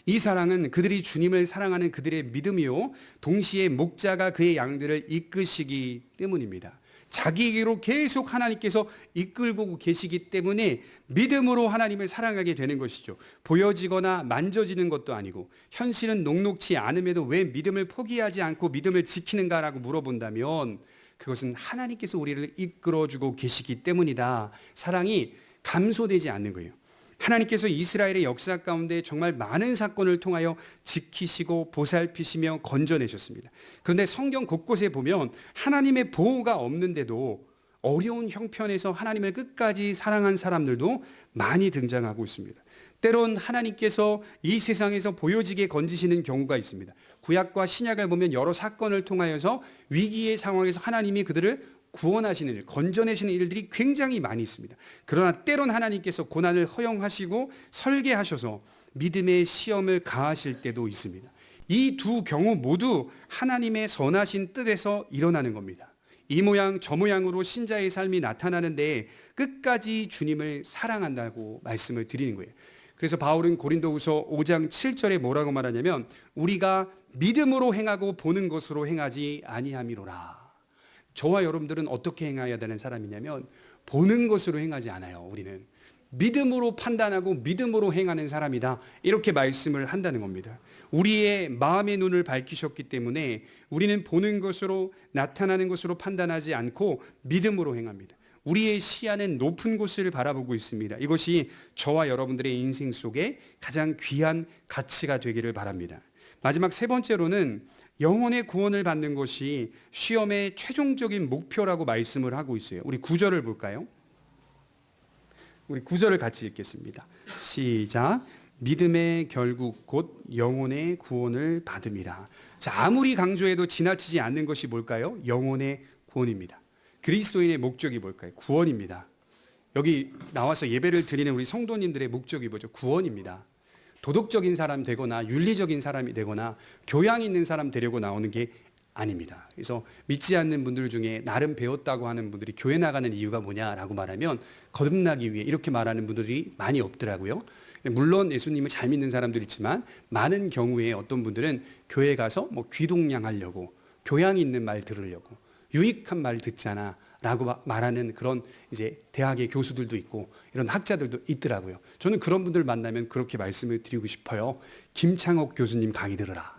이 사랑은 그들이 주님을 사랑하는 그들의 믿음이요 동시에 목자가 그의 양들을 이끄시기 때문입니다. 자기에게로 계속 하나님께서 이끌고 계시기 때문에 믿음으로 하나님을 사랑하게 되는 것이죠. 보여지거나 만져지는 것도 아니고 현실은 녹록치 않음에도 왜 믿음을 포기하지 않고 믿음을 지키는가라고 물어본다면 그것은 하나님께서 우리를 이끌어주고 계시기 때문이다. 사랑이 감소되지 않는 거예요. 하나님께서 이스라엘의 역사 가운데 정말 많은 사건을 통하여 지키시고 보살피시며 건져내셨습니다. 그런데 성경 곳곳에 보면 하나님의 보호가 없는데도 어려운 형편에서 하나님을 끝까지 사랑한 사람들도 많이 등장하고 있습니다. 때론 하나님께서 이 세상에서 보여지게 건지시는 경우가 있습니다. 구약과 신약을 보면 여러 사건을 통하여서 위기의 상황에서 하나님이 그들을 구원하시는 일, 건져내시는 일들이 굉장히 많이 있습니다. 그러나 때론 하나님께서 고난을 허용하시고 설계하셔서 믿음의 시험을 가하실 때도 있습니다. 이 두 경우 모두 하나님의 선하신 뜻에서 일어나는 겁니다. 이 모양 저 모양으로 신자의 삶이 나타나는데 끝까지 주님을 사랑한다고 말씀을 드리는 거예요. 그래서 바울은 고린도후서 5장 7절에 뭐라고 말하냐면 우리가 믿음으로 행하고 보는 것으로 행하지 아니함이로라. 저와 여러분들은 어떻게 행해야 되는 사람이냐면 보는 것으로 행하지 않아요. 우리는 믿음으로 판단하고 믿음으로 행하는 사람이다. 이렇게 말씀을 한다는 겁니다. 우리의 마음의 눈을 밝히셨기 때문에 우리는 보는 것으로 나타나는 것으로 판단하지 않고 믿음으로 행합니다. 우리의 시야는 높은 곳을 바라보고 있습니다. 이것이 저와 여러분들의 인생 속에 가장 귀한 가치가 되기를 바랍니다. 마지막 세 번째로는 영혼의 구원을 받는 것이 시험의 최종적인 목표라고 말씀을 하고 있어요. 우리 9절을 볼까요? 우리 9절을 같이 읽겠습니다. 시작. 믿음의 결국 곧 영혼의 구원을 받음이라. 자, 아무리 강조해도 지나치지 않는 것이 뭘까요? 영혼의 구원입니다. 그리스도인의 목적이 뭘까요? 구원입니다. 여기 나와서 예배를 드리는 우리 성도님들의 목적이 뭐죠? 구원입니다. 도덕적인 사람 되거나 윤리적인 사람이 되거나 교양 있는 사람 되려고 나오는 게 아닙니다. 그래서 믿지 않는 분들 중에 나름 배웠다고 하는 분들이 교회 나가는 이유가 뭐냐라고 말하면 거듭나기 위해 이렇게 말하는 분들이 많이 없더라고요. 물론 예수님을 잘 믿는 사람도 있지만 많은 경우에 어떤 분들은 교회 가서 뭐 귀동냥하려고 교양 있는 말 들으려고 유익한 말 듣잖아 라고 말하는 그런 이제 대학의 교수들도 있고 이런 학자들도 있더라고요. 저는 그런 분들 만나면 그렇게 말씀을 드리고 싶어요. 김창옥 교수님 강의 들으라.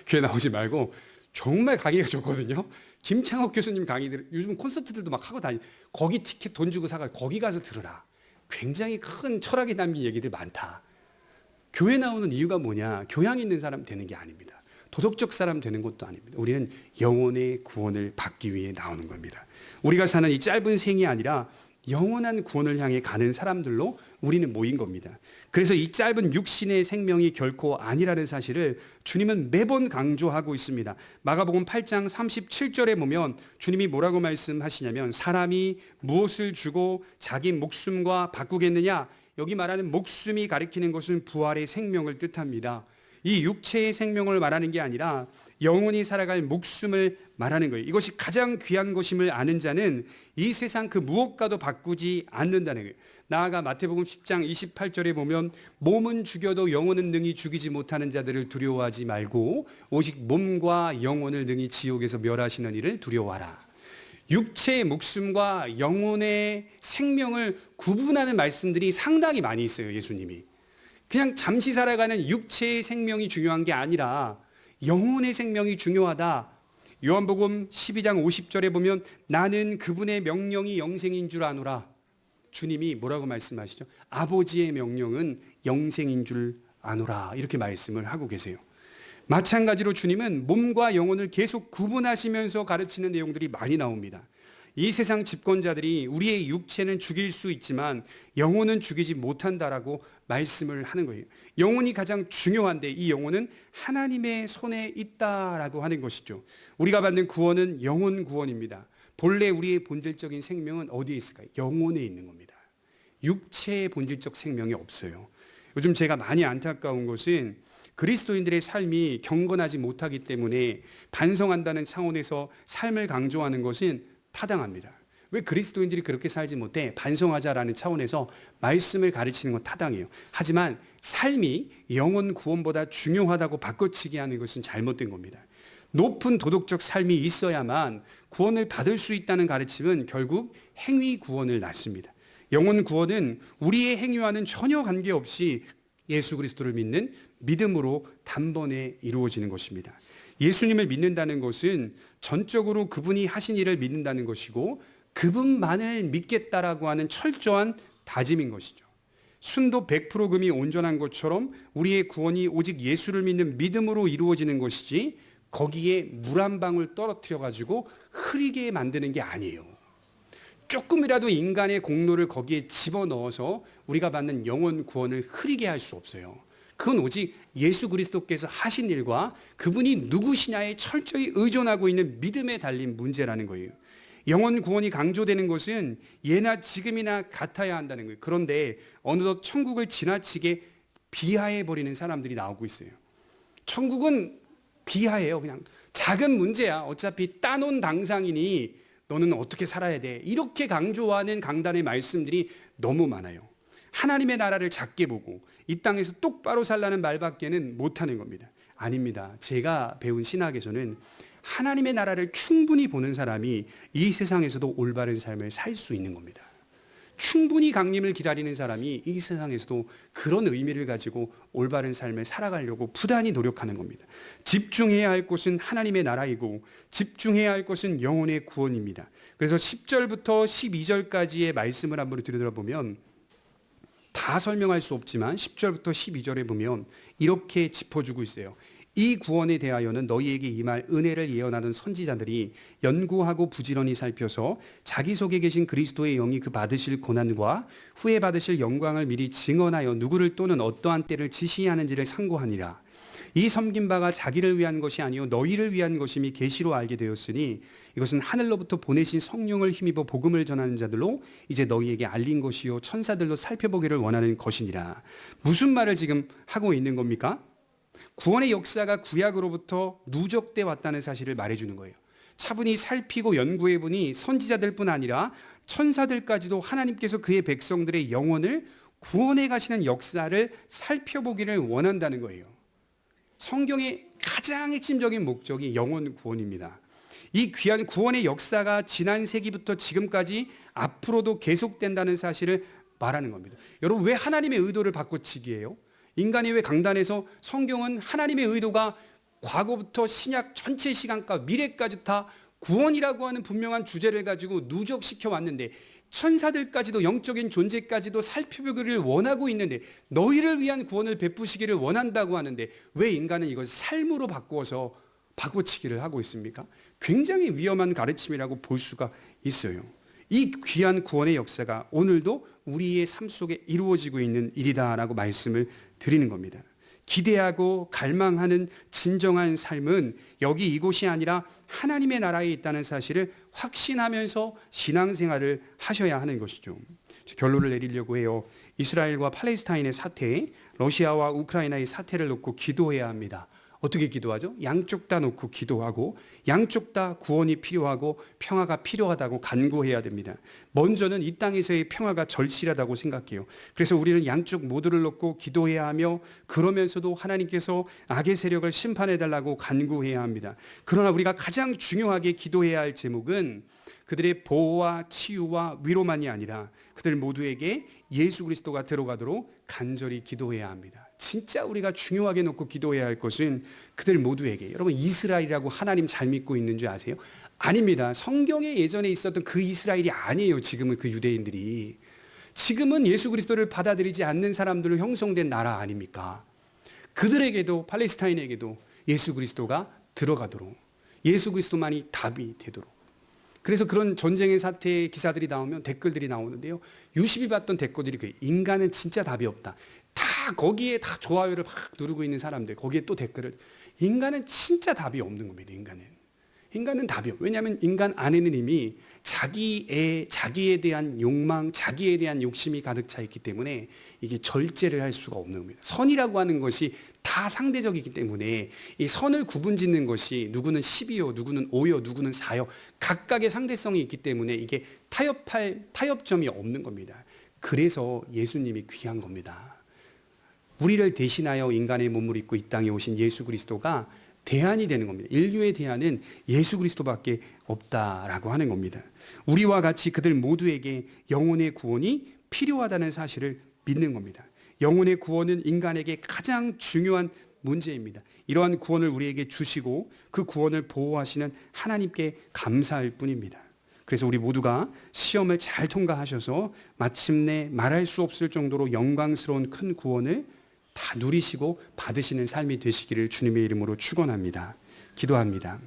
교회 나오지 말고 정말 강의가 좋거든요. 김창옥 교수님 강의들 요즘 콘서트들도 막 하고 다니. 거기 티켓 돈 주고 사가 거기 가서 들으라. 굉장히 큰 철학이 담긴 얘기들 많다. 교회 나오는 이유가 뭐냐? 교양 있는 사람 되는 게 아닙니다. 도덕적 사람 되는 것도 아닙니다. 우리는 영혼의 구원을 받기 위해 나오는 겁니다. 우리가 사는 이 짧은 생이 아니라 영원한 구원을 향해 가는 사람들로 우리는 모인 겁니다. 그래서 이 짧은 육신의 생명이 결코 아니라는 사실을 주님은 매번 강조하고 있습니다. 마가복음 8장 37절에 보면 주님이 뭐라고 말씀하시냐면 사람이 무엇을 주고 자기 목숨과 바꾸겠느냐? 여기 말하는 목숨이 가리키는 것은 부활의 생명을 뜻합니다. 이 육체의 생명을 말하는 게 아니라 영원히 살아갈 목숨을 말하는 거예요. 이것이 가장 귀한 것임을 아는 자는 이 세상 그 무엇과도 바꾸지 않는다는 거예요. 나아가 마태복음 10장 28절에 보면 몸은 죽여도 영혼은 능히 죽이지 못하는 자들을 두려워하지 말고 오직 몸과 영혼을 능히 지옥에서 멸하시는 이를 두려워하라. 육체의 목숨과 영혼의 생명을 구분하는 말씀들이 상당히 많이 있어요. 예수님이. 그냥 잠시 살아가는 육체의 생명이 중요한 게 아니라 영혼의 생명이 중요하다. 요한복음 12장 50절에 보면 나는 그분의 명령이 영생인 줄 아노라. 주님이 뭐라고 말씀하시죠? 아버지의 명령은 영생인 줄 아노라. 이렇게 말씀을 하고 계세요. 마찬가지로 주님은 몸과 영혼을 계속 구분하시면서 가르치는 내용들이 많이 나옵니다. 이 세상 집권자들이 우리의 육체는 죽일 수 있지만 영혼은 죽이지 못한다라고 말씀을 하는 거예요. 영혼이 가장 중요한데 이 영혼은 하나님의 손에 있다라고 하는 것이죠. 우리가 받는 구원은 영혼 구원입니다. 본래 우리의 본질적인 생명은 어디에 있을까요? 영혼에 있는 겁니다. 육체의 본질적 생명이 없어요. 요즘 제가 많이 안타까운 것은 그리스도인들의 삶이 경건하지 못하기 때문에 반성한다는 차원에서 삶을 강조하는 것은 타당합니다. 왜 그리스도인들이 그렇게 살지 못해? 반성하자라는 차원에서 말씀을 가르치는 건 타당해요. 하지만 삶이 영혼 구원보다 중요하다고 바꿔치기 하는 것은 잘못된 겁니다. 높은 도덕적 삶이 있어야만 구원을 받을 수 있다는 가르침은 결국 행위 구원을 낳습니다. 영혼 구원은 우리의 행위와는 전혀 관계없이 예수 그리스도를 믿는 믿음으로 단번에 이루어지는 것입니다. 예수님을 믿는다는 것은 전적으로 그분이 하신 일을 믿는다는 것이고 그분만을 믿겠다라고 하는 철저한 다짐인 것이죠. 순도 100% 금이 온전한 것처럼 우리의 구원이 오직 예수를 믿는 믿음으로 이루어지는 것이지 거기에 물 한 방울 떨어뜨려 가지고 흐리게 만드는 게 아니에요. 조금이라도 인간의 공로를 거기에 집어넣어서 우리가 받는 영혼 구원을 흐리게 할 수 없어요. 그건 오직 예수 그리스도께서 하신 일과 그분이 누구시냐에 철저히 의존하고 있는 믿음에 달린 문제라는 거예요. 영혼 구원이 강조되는 것은 예나 지금이나 같아야 한다는 거예요. 그런데 어느덧 천국을 지나치게 비하해버리는 사람들이 나오고 있어요. 천국은 비하해요. 그냥 작은 문제야. 어차피 따놓은 당상이니 너는 어떻게 살아야 돼. 이렇게 강조하는 강단의 말씀들이 너무 많아요. 하나님의 나라를 작게 보고 이 땅에서 똑바로 살라는 말밖에는 못하는 겁니다. 아닙니다. 제가 배운 신학에서는 하나님의 나라를 충분히 보는 사람이 이 세상에서도 올바른 삶을 살 수 있는 겁니다. 충분히 강림을 기다리는 사람이 이 세상에서도 그런 의미를 가지고 올바른 삶을 살아가려고 부단히 노력하는 겁니다. 집중해야 할 것은 하나님의 나라이고 집중해야 할 것은 영혼의 구원입니다. 그래서 10절부터 12절까지의 말씀을 한번 들여다보면 다 설명할 수 없지만 10절부터 12절에 보면 이렇게 짚어주고 있어요. 이 구원에 대하여는 너희에게 임할 은혜를 예언하는 선지자들이 연구하고 부지런히 살펴서 자기 속에 계신 그리스도의 영이 그 받으실 고난과 후에 받으실 영광을 미리 증언하여 누구를 또는 어떠한 때를 지시하는지를 상고하니라. 이 섬긴 바가 자기를 위한 것이 아니요 너희를 위한 것임이 계시로 알게 되었으니 이것은 하늘로부터 보내신 성령을 힘입어 복음을 전하는 자들로 이제 너희에게 알린 것이요 천사들로 살펴보기를 원하는 것이니라. 무슨 말을 지금 하고 있는 겁니까? 구원의 역사가 구약으로부터 누적돼 왔다는 사실을 말해주는 거예요. 차분히 살피고 연구해보니 선지자들뿐 아니라 천사들까지도 하나님께서 그의 백성들의 영혼을 구원해 가시는 역사를 살펴보기를 원한다는 거예요. 성경의 가장 핵심적인 목적이 영혼 구원입니다. 이 귀한 구원의 역사가 지난 세기부터 지금까지 앞으로도 계속된다는 사실을 말하는 겁니다. 여러분, 왜 하나님의 의도를 바꿔치기해요? 인간이 왜 강단에서 성경은 하나님의 의도가 과거부터 신약 전체 시간과 미래까지 다 구원이라고 하는 분명한 주제를 가지고 누적시켜 왔는데 천사들까지도 영적인 존재까지도 살펴보기를 원하고 있는데 너희를 위한 구원을 베푸시기를 원한다고 하는데 왜 인간은 이걸 삶으로 바꾸어서 바꿔치기를 하고 있습니까? 굉장히 위험한 가르침이라고 볼 수가 있어요. 이 귀한 구원의 역사가 오늘도 우리의 삶 속에 이루어지고 있는 일이다라고 말씀을 드리는 겁니다. 기대하고 갈망하는 진정한 삶은 여기 이곳이 아니라 하나님의 나라에 있다는 사실을 확신하면서 신앙생활을 하셔야 하는 것이죠. 결론을 내리려고 해요. 이스라엘과 팔레스타인의 사태, 러시아와 우크라이나의 사태를 놓고 기도해야 합니다. 어떻게 기도하죠? 양쪽 다 놓고 기도하고 양쪽 다 구원이 필요하고 평화가 필요하다고 간구해야 됩니다. 먼저는 이 땅에서의 평화가 절실하다고 생각해요. 그래서 우리는 양쪽 모두를 놓고 기도해야 하며 그러면서도 하나님께서 악의 세력을 심판해달라고 간구해야 합니다. 그러나 우리가 가장 중요하게 기도해야 할 제목은 그들의 보호와 치유와 위로만이 아니라 그들 모두에게 예수 그리스도가 들어가도록 간절히 기도해야 합니다. 진짜 우리가 중요하게 놓고 기도해야 할 것은 그들 모두에게, 여러분 이스라엘이라고 하나님 잘 믿고 있는 줄 아세요? 아닙니다. 성경에 예전에 있었던 그 이스라엘이 아니에요. 지금은 그 유대인들이. 지금은 예수 그리스도를 받아들이지 않는 사람들로 형성된 나라 아닙니까? 그들에게도 팔레스타인에게도 예수 그리스도가 들어가도록, 예수 그리스도만이 답이 되도록. 그래서 그런 전쟁의 사태의 기사들이 나오면 댓글들이 나오는데요. 유심히 봤던 댓글들이 그 인간은 진짜 답이 없다. 다 거기에 다 좋아요를 막 누르고 있는 사람들, 거기에 또 댓글을, 인간은 진짜 답이 없는 겁니다. 인간은 답이 없어요. 왜냐하면 인간 안에는 이미 자기에 대한 욕망, 자기에 대한 욕심이 가득 차 있기 때문에 이게 절제를 할 수가 없는 겁니다. 선이라고 하는 것이 다 상대적이기 때문에 이 선을 구분짓는 것이 누구는 10이요, 누구는 5요, 누구는 4요, 각각의 상대성이 있기 때문에 이게 타협점이 없는 겁니다. 그래서 예수님이 귀한 겁니다. 우리를 대신하여 인간의 몸을 입고 이 땅에 오신 예수 그리스도가 대안이 되는 겁니다. 인류의 대안은 예수 그리스도밖에 없다라고 하는 겁니다. 우리와 같이 그들 모두에게 영혼의 구원이 필요하다는 사실을 믿는 겁니다. 영혼의 구원은 인간에게 가장 중요한 문제입니다. 이러한 구원을 우리에게 주시고 그 구원을 보호하시는 하나님께 감사할 뿐입니다. 그래서 우리 모두가 시험을 잘 통과하셔서 마침내 말할 수 없을 정도로 영광스러운 큰 구원을 다 누리시고 받으시는 삶이 되시기를 주님의 이름으로 축원합니다. 기도합니다.